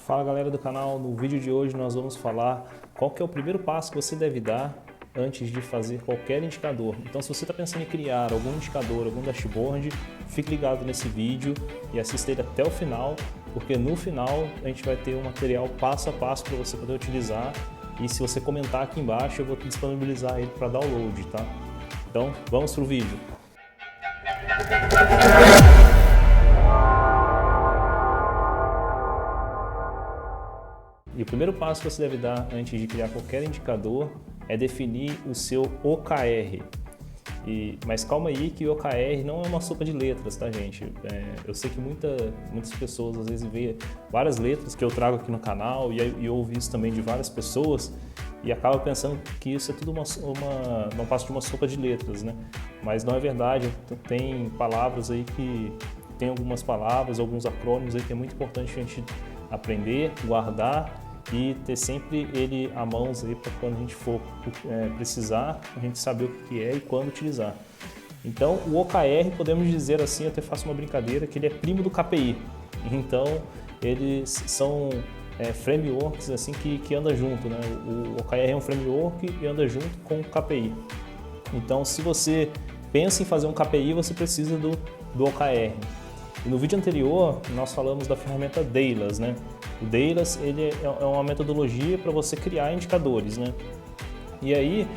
Fala galera do canal, no vídeo de hoje nós vamos falar qual que é o primeiro passo que você deve dar antes de fazer qualquer indicador. Então se você está pensando em criar algum indicador, algum dashboard, fique ligado nesse vídeo e assista ele até o final, porque no final a gente vai ter um material passo a passo para você poder utilizar e se você comentar aqui embaixo eu vou disponibilizar ele para download, tá? Então vamos para o vídeo. E o primeiro passo que você deve dar antes de criar qualquer indicador é definir o seu OKR. Mas calma aí que o OKR não é uma sopa de letras, tá gente? Eu sei que muitas pessoas às vezes veem várias letras que eu trago aqui no canal e eu ouvi isso também de várias pessoas e acaba pensando que isso é tudo não passa de uma sopa de letras, né? Mas não é verdade, tem palavras aí que tem algumas palavras, alguns acrônimos aí que é muito importante a gente aprender, guardar e ter sempre ele à mão aí para quando a gente for precisar, a gente saber o que é e quando utilizar. Então o OKR, podemos dizer assim, eu até faço uma brincadeira, que ele é primo do KPI. Então eles são frameworks assim que andam junto, né? O OKR é um framework e anda junto com o KPI. Então se você pensa em fazer um KPI, você precisa do OKR. E no vídeo anterior, nós falamos da ferramenta Dailus, né? O Dailus, ele é uma metodologia para você criar indicadores, né? E aí,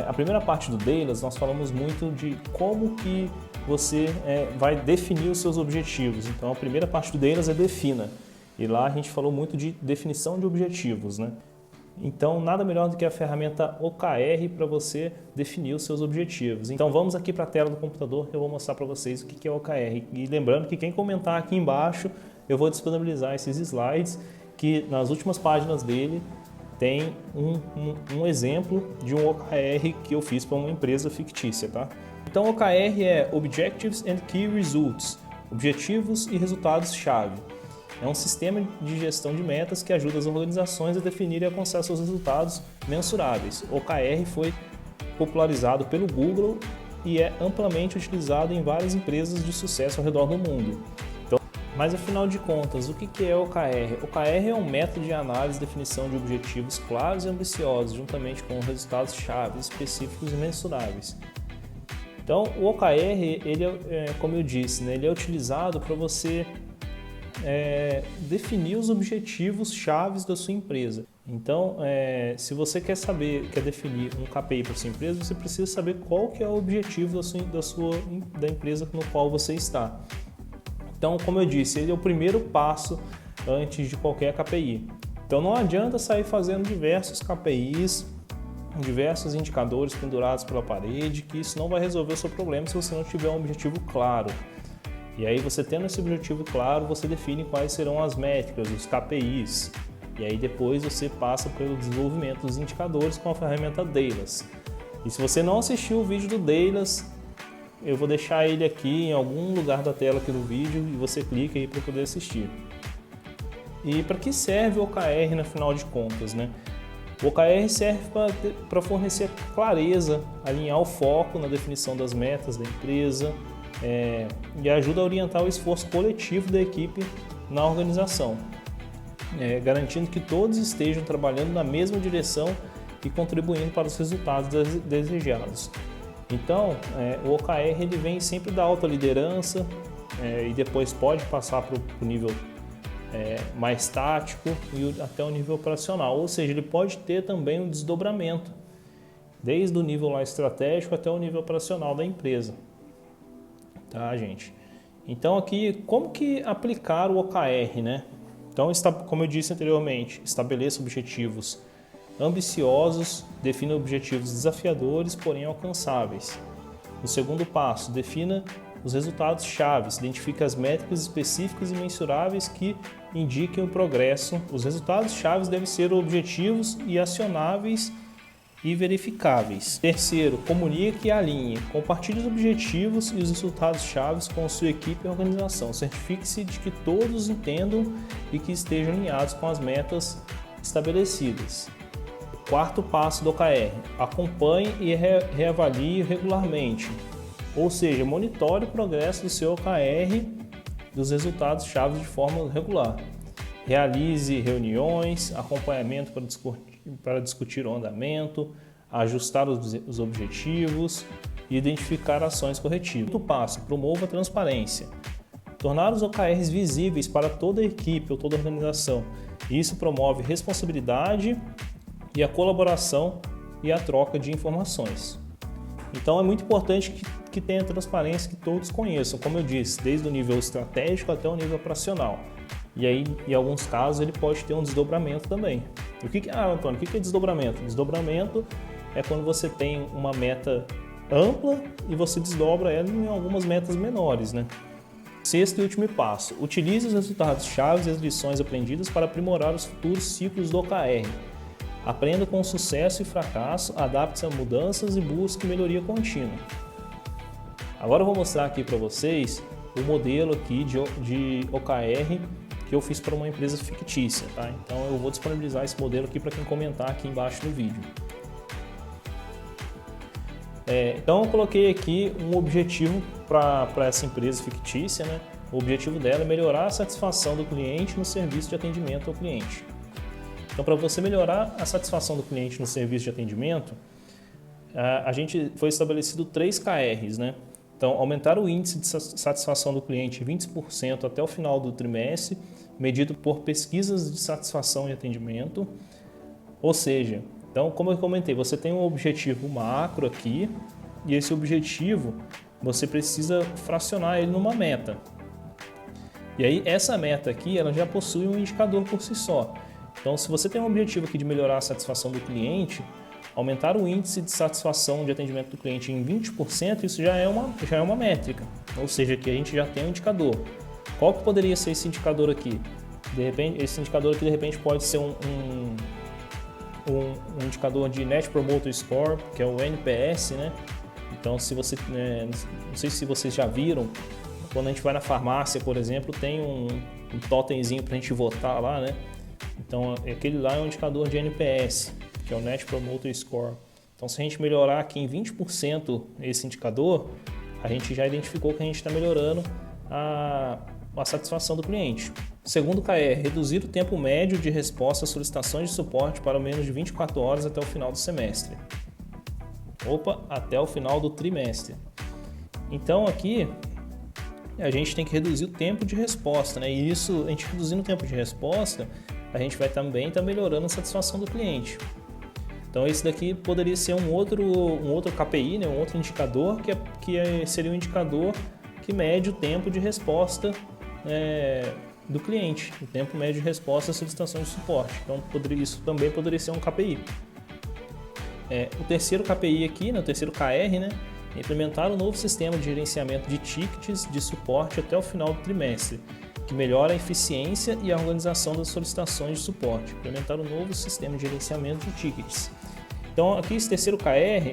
a primeira parte do Dailus, nós falamos muito de como que você vai definir os seus objetivos. Então, a primeira parte do Dailus é defina. E lá a gente falou muito de definição de objetivos, né? Então, nada melhor do que a ferramenta OKR para você definir os seus objetivos. Então, vamos aqui para a tela do computador que eu vou mostrar para vocês o que é o OKR. E lembrando que quem comentar aqui embaixo, eu vou disponibilizar esses slides que nas últimas páginas dele tem um exemplo de um OKR que eu fiz para uma empresa fictícia, tá? Então, o OKR é Objectives and Key Results, objetivos e resultados-chave. É um sistema de gestão de metas que ajuda as organizações a definirem e alcançar seus resultados mensuráveis. O OKR foi popularizado pelo Google e é amplamente utilizado em várias empresas de sucesso ao redor do mundo. Então, mas afinal de contas, o que é o OKR? O OKR é um método de análise e definição de objetivos claros e ambiciosos, juntamente com resultados-chave específicos e mensuráveis. Então, o OKR, ele como eu disse, né, ele é utilizado para você definir os objetivos chaves da sua empresa. Então, se você quer definir um KPI para sua empresa, você precisa saber qual que é o objetivo da empresa no qual você está. Então, como eu disse, ele é o primeiro passo antes de qualquer KPI. Então, não adianta sair fazendo diversos KPIs, diversos indicadores pendurados pela parede, que isso não vai resolver o seu problema se você não tiver um objetivo claro. E aí você tendo esse objetivo claro, você define quais serão as métricas, os KPIs. E aí depois você passa pelo desenvolvimento dos indicadores com a ferramenta Dailus. E se você não assistiu o vídeo do Dailus, eu vou deixar ele aqui em algum lugar da tela aqui do vídeo e você clica aí para poder assistir. E para que serve o OKR no final de contas, né? O OKR serve para fornecer clareza, alinhar o foco na definição das metas da empresa, e ajuda a orientar o esforço coletivo da equipe na organização, garantindo que todos estejam trabalhando na mesma direção e contribuindo para os resultados desejados. Então, o OKR ele vem sempre da alta liderança e depois pode passar para o nível mais tático e até o nível operacional, ou seja, ele pode ter também um desdobramento, desde o nível lá estratégico até o nível operacional da empresa. Tá, gente? Então aqui, como que aplicar o OKR, né? Então, como eu disse anteriormente, estabeleça objetivos ambiciosos, defina objetivos desafiadores, porém alcançáveis. No segundo passo, defina os resultados chaves, identifique as métricas específicas e mensuráveis que indiquem o progresso. Os resultados chaves devem ser objetivos e acionáveis e verificáveis. Terceiro, comunique e alinhe. Compartilhe os objetivos e os resultados-chave com a sua equipe e organização. Certifique-se de que todos entendam e que estejam alinhados com as metas estabelecidas. Quarto passo do OKR, acompanhe e reavalie regularmente. Ou seja, monitore o progresso do seu OKR dos resultados-chave de forma regular. realize reuniões, acompanhamento para discutir o andamento, ajustar os objetivos e identificar ações corretivas. Quinto passo, promova a transparência. Tornar os OKRs visíveis para toda a equipe ou toda a organização. Isso promove responsabilidade e a colaboração e a troca de informações. Então é muito importante que tenha transparência, que todos conheçam, como eu disse, desde o nível estratégico até o nível operacional. E aí, em alguns casos, ele pode ter um desdobramento também. Antônio, o que é desdobramento? Desdobramento é quando você tem uma meta ampla e você desdobra ela em algumas metas menores, né? Sexto e último passo, utilize os resultados-chave e as lições aprendidas para aprimorar os futuros ciclos do OKR. Aprenda com sucesso e fracasso, adapte-se a mudanças e busque melhoria contínua. Agora eu vou mostrar aqui para vocês o modelo aqui de OKR que eu fiz para uma empresa fictícia, tá? Então eu vou disponibilizar esse modelo aqui para quem comentar aqui embaixo no vídeo. Então eu coloquei aqui um objetivo para essa empresa fictícia, né? O objetivo dela é melhorar a satisfação do cliente no serviço de atendimento ao cliente. Então, para você melhorar a satisfação do cliente no serviço de atendimento, a gente foi estabelecido 3 KRs, né? Então, aumentar o índice de satisfação do cliente em 20% até o final do trimestre, medido por pesquisas de satisfação e atendimento. Ou seja, então, como eu comentei, você tem um objetivo macro aqui e esse objetivo você precisa fracionar ele numa meta. E aí, essa meta aqui, ela já possui um indicador por si só. Então, se você tem um objetivo aqui de melhorar a satisfação do cliente, aumentar o índice de satisfação de atendimento do cliente em 20%, isso já é uma métrica. Ou seja, que a gente já tem um indicador. Qual que poderia ser esse indicador aqui? Esse indicador aqui, de repente, pode ser um indicador de Net Promoter Score, que é o NPS, né? Então, se você, não sei se vocês já viram, quando a gente vai na farmácia, por exemplo, tem um totemzinho para a gente votar lá, né? Então, aquele lá é um indicador de NPS, que é o Net Promoter Score. Então, se a gente melhorar aqui em 20% esse indicador, a gente já identificou que a gente está melhorando a satisfação do cliente. Segundo KR, reduzir o tempo médio de resposta a solicitações de suporte para menos de 24 horas até o final do semestre. Até o final do trimestre. Então, aqui a gente tem que reduzir o tempo de resposta, né? E isso, a gente reduzindo o tempo de resposta, a gente vai também estar melhorando a satisfação do cliente. Então esse daqui poderia ser um outro KPI, né? Um outro indicador que seria um indicador que mede o tempo de resposta do cliente, o tempo médio de resposta às solicitações de suporte. Então isso também poderia ser um KPI. O terceiro KPI aqui, né? O terceiro KR, né? Implementar um novo sistema de gerenciamento de tickets de suporte até o final do trimestre, que melhora a eficiência e a organização das solicitações de suporte. Implementar um novo sistema de gerenciamento de tickets. Então, aqui esse terceiro KR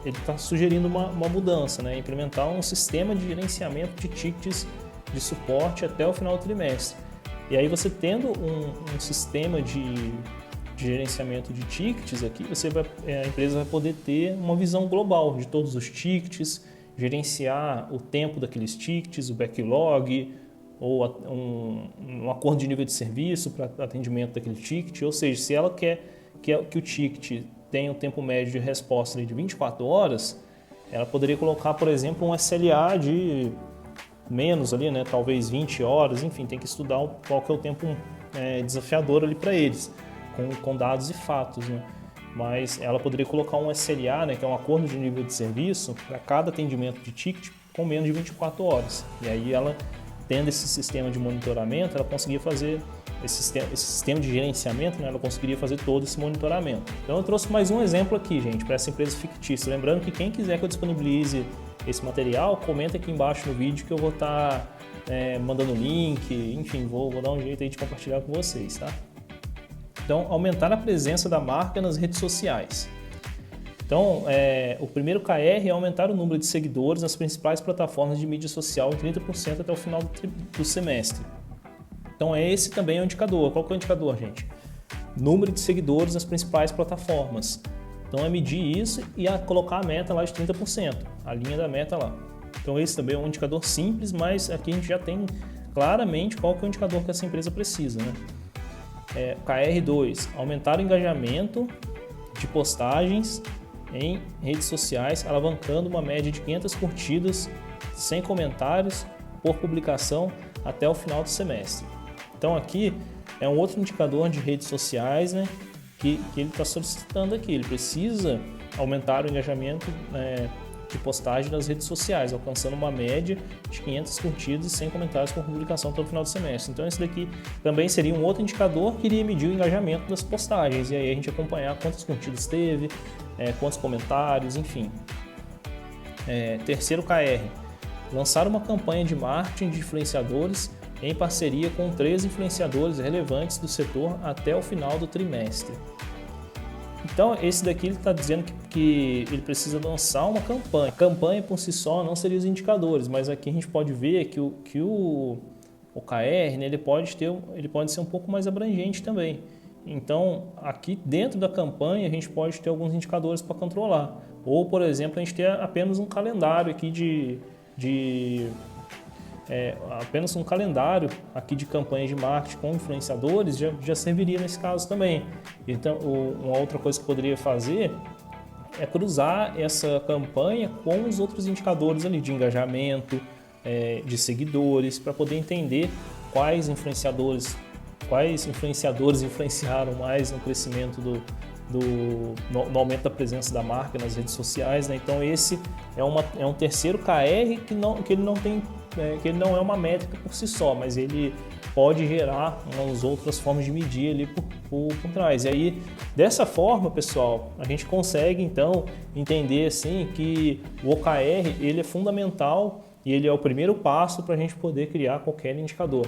ele está sugerindo uma mudança, né? Implementar um sistema de gerenciamento de tickets de suporte até o final do trimestre. E aí você tendo um sistema de gerenciamento de tickets aqui, a empresa vai poder ter uma visão global de todos os tickets, gerenciar o tempo daqueles tickets, o backlog, ou um acordo de nível de serviço para atendimento daquele ticket. Ou seja, se ela quer que o ticket tenha um tempo médio de resposta de 24 horas, ela poderia colocar, por exemplo, um SLA de menos ali, né? Talvez 20 horas, enfim, tem que estudar qual que é o tempo desafiador ali para eles, com dados e fatos, né? Mas ela poderia colocar um SLA, né, que é um acordo de nível de serviço, para cada atendimento de ticket com menos de 24 horas. E aí ela, tendo esse sistema de monitoramento, ela conseguia fazer esse sistema de gerenciamento, né, ela conseguiria fazer todo esse monitoramento. Então eu trouxe mais um exemplo aqui, gente, para essa empresa fictícia. Lembrando que quem quiser que eu disponibilize esse material, comenta aqui embaixo no vídeo que eu vou estar mandando link, enfim, vou dar um jeito aí de compartilhar com vocês, tá? Então, aumentar a presença da marca nas redes sociais. Então, o primeiro KR é aumentar o número de seguidores nas principais plataformas de mídia social em 30% até o final do semestre. Então, esse também é o indicador. Qual que é o indicador, gente? Número de seguidores nas principais plataformas. Então, é medir isso e colocar a meta lá de 30%, a linha da meta lá. Então, esse também é um indicador simples, mas aqui a gente já tem claramente qual que é o indicador que essa empresa precisa, né? KR2, aumentar o engajamento de postagens em redes sociais, alavancando uma média de 500 curtidas, 100 comentários por publicação até o final do semestre. Então aqui é um outro indicador de redes sociais, né, que ele está solicitando aqui. Ele precisa aumentar o engajamento de postagem nas redes sociais, alcançando uma média de 500 curtidas e 100 comentários por publicação até o final do semestre. Então esse daqui também seria um outro indicador que iria medir o engajamento das postagens, e aí a gente acompanhar quantas curtidas teve, quantos comentários, enfim. Terceiro KR, lançar uma campanha de marketing de influenciadores em parceria com 3 influenciadores relevantes do setor até o final do trimestre. Então, esse daqui ele está dizendo que ele precisa lançar uma campanha. A campanha por si só não seria os indicadores, mas aqui a gente pode ver que o KR, né, ele pode ser um pouco mais abrangente também. Então, aqui dentro da campanha a gente pode ter alguns indicadores para controlar. Ou, por exemplo, a gente ter apenas um calendário aqui apenas um calendário aqui de campanhas de marketing com influenciadores já serviria nesse caso também. Então, uma outra coisa que poderia fazer é cruzar essa campanha com os outros indicadores ali de engajamento, de seguidores, para poder entender quais influenciadores influenciaram mais no crescimento no aumento da presença da marca nas redes sociais, né? Então esse é um terceiro KR que ele não é uma métrica por si só, mas ele pode gerar umas outras formas de medir ali por trás. E aí, dessa forma, pessoal, a gente consegue então entender assim que o OKR ele é fundamental e ele é o primeiro passo para a gente poder criar qualquer indicador.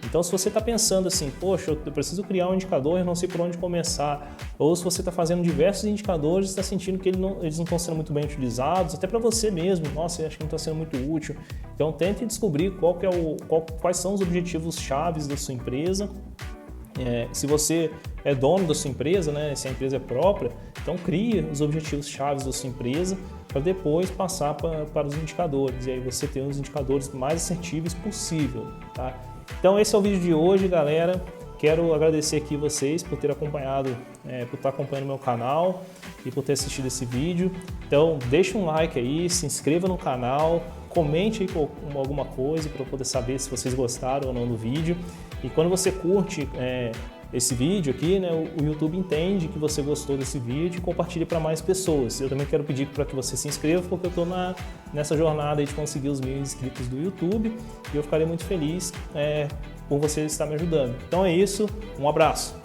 Então, se você está pensando assim, poxa, eu preciso criar um indicador e não sei por onde começar, ou se você está fazendo diversos indicadores e está sentindo que eles não estão sendo muito bem utilizados, até para você mesmo, nossa, eu acho que não está sendo muito útil. Então, tente descobrir quais são os objetivos chaves da sua empresa. Se você é dono da sua empresa, né, se a empresa é própria, então crie os objetivos chaves da sua empresa para depois passar para os indicadores. E aí você tem os indicadores mais assertivos possível, tá? Então esse é o vídeo de hoje, galera. Quero agradecer aqui vocês por ter acompanhado, por estar acompanhando meu canal e por ter assistido esse vídeo. Então deixa um like aí, se inscreva no canal, comente aí com alguma coisa para eu poder saber se vocês gostaram ou não do vídeo. E quando você curte esse vídeo aqui, né, o YouTube entende que você gostou desse vídeo e compartilha para mais pessoas. Eu também quero pedir para que você se inscreva, porque eu estou nessa jornada aí de conseguir os 1000 inscritos do YouTube e eu ficarei muito feliz por você estar me ajudando. Então é isso, um abraço!